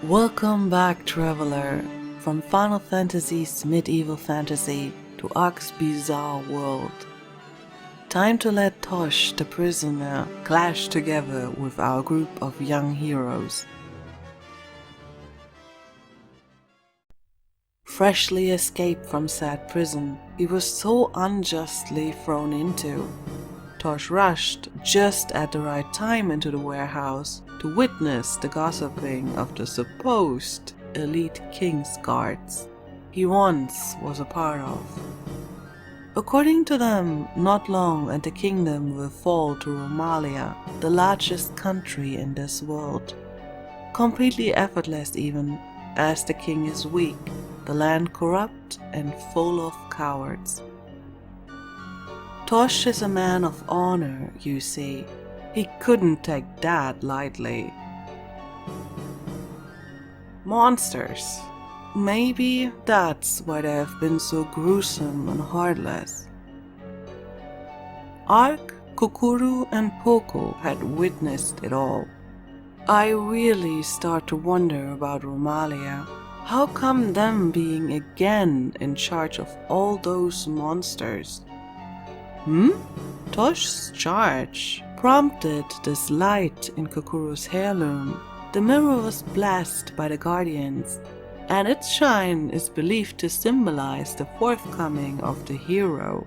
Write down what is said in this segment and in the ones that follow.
Welcome back, traveler, from Final Fantasy's medieval fantasy to Ark's bizarre world. Time to let Tosh, the prisoner, clash together with our group of young heroes. Freshly escaped from said prison, he was so unjustly thrown into. Tosh rushed just at the right time into the warehouse to witness the gossiping of the supposed elite king's guards he once was a part of. According to them, not long and the kingdom will fall to Romalia, the largest country in this world. Completely effortless even, as the king is weak, the land corrupt and full of cowards. Tosh is a man of honor, you see. He couldn't take that lightly. Monsters. Maybe that's why they have been so gruesome and heartless. Ark, Kokuru and Poco had witnessed it all. I really start to wonder about Romalia. How come them being again in charge of all those monsters? Tosh's charge prompted this light in Kokuru's heirloom. The mirror was blessed by the guardians, and its shine is believed to symbolize the forthcoming of the hero.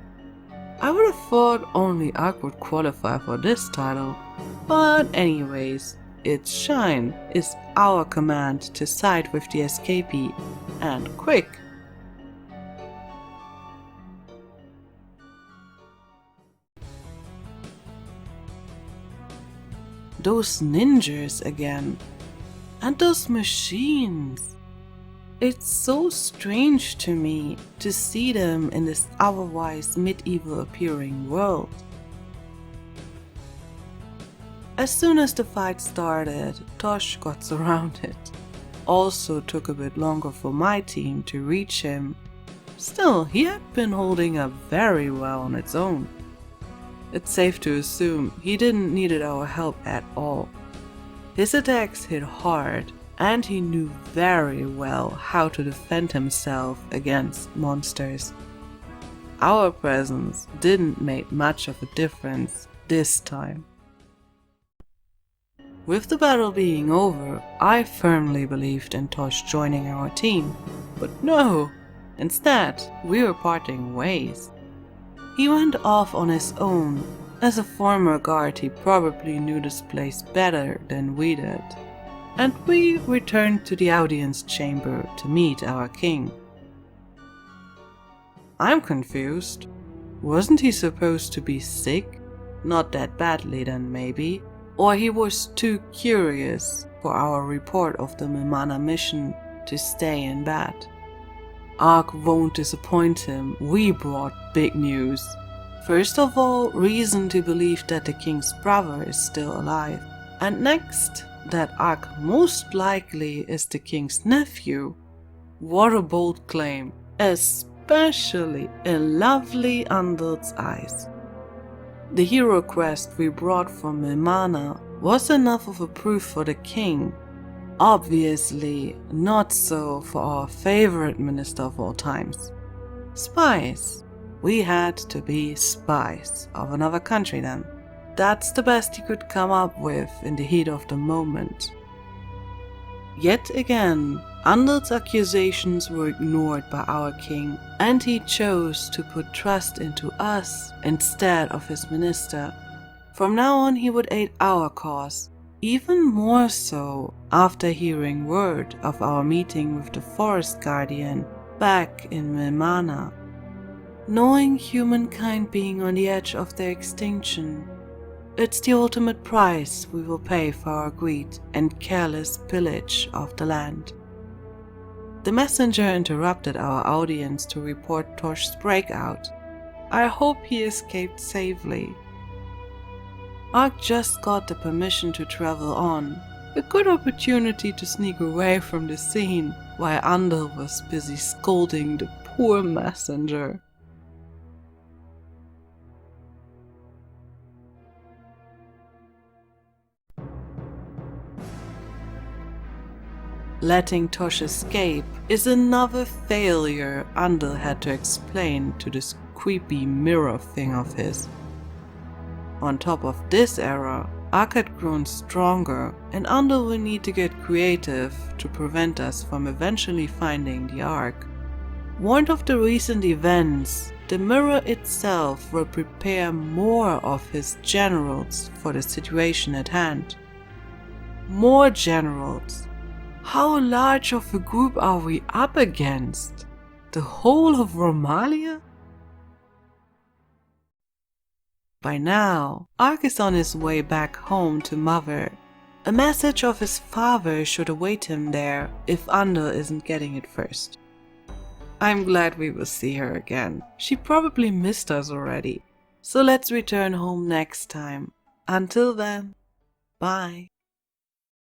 I would have thought only Ark would qualify for this title, but anyways, its shine is our command to side with the escapee, and quick. Those ninjas again, and those machines. It's so strange to me to see them in this otherwise medieval appearing world. As soon as the fight started, Tosh got surrounded. Also took a bit longer for my team to reach him. Still, he had been holding up very well on its own. It's safe to assume he didn't need our help at all. His attacks hit hard, and he knew very well how to defend himself against monsters. Our presence didn't make much of a difference this time. With the battle being over, I firmly believed in Tosh joining our team, but no! Instead, we were parting ways. He went off on his own. As a former guard, he probably knew this place better than we did. And we returned to the audience chamber to meet our king. I'm confused. Wasn't he supposed to be sick? Not that badly then, maybe. Or he was too curious for our report of the Mimana mission to stay in bed. Ark won't disappoint him. We brought big news. First of all, reason to believe that the king's brother is still alive. And next, that Ark most likely is the king's nephew. What a bold claim, especially in lovely Undead's eyes. The hero quest we brought from Mimana was enough of a proof for the king. Obviously, not so for our favorite minister of all times. Spies. We had to be spies of another country then. That's the best he could come up with in the heat of the moment. Yet again, Undead's accusations were ignored by our king, and he chose to put trust into us instead of his minister. From now on he would aid our cause, even more so after hearing word of our meeting with the forest guardian back in Mimana. Knowing humankind being on the edge of their extinction, it's the ultimate price we will pay for our greed and careless pillage of the land. The messenger interrupted our audience to report Tosh's breakout. I hope he escaped safely. Ark just got the permission to travel on, a good opportunity to sneak away from the scene while Undead was busy scolding the poor messenger. Letting Tosh escape is another failure Andal had to explain to this creepy mirror thing of his. On top of this error, Ark had grown stronger, and Andal will need to get creative to prevent us from eventually finding the Ark. Warned of the recent events, the mirror itself will prepare more of his generals for the situation at hand. More generals? How large of a group are we up against? The whole of Romalia? By now, Ark is on his way back home to Mother. A message of his father should await him there if Andal isn't getting it first. I'm glad we will see her again. She probably missed us already. So let's return home next time. Until then, bye.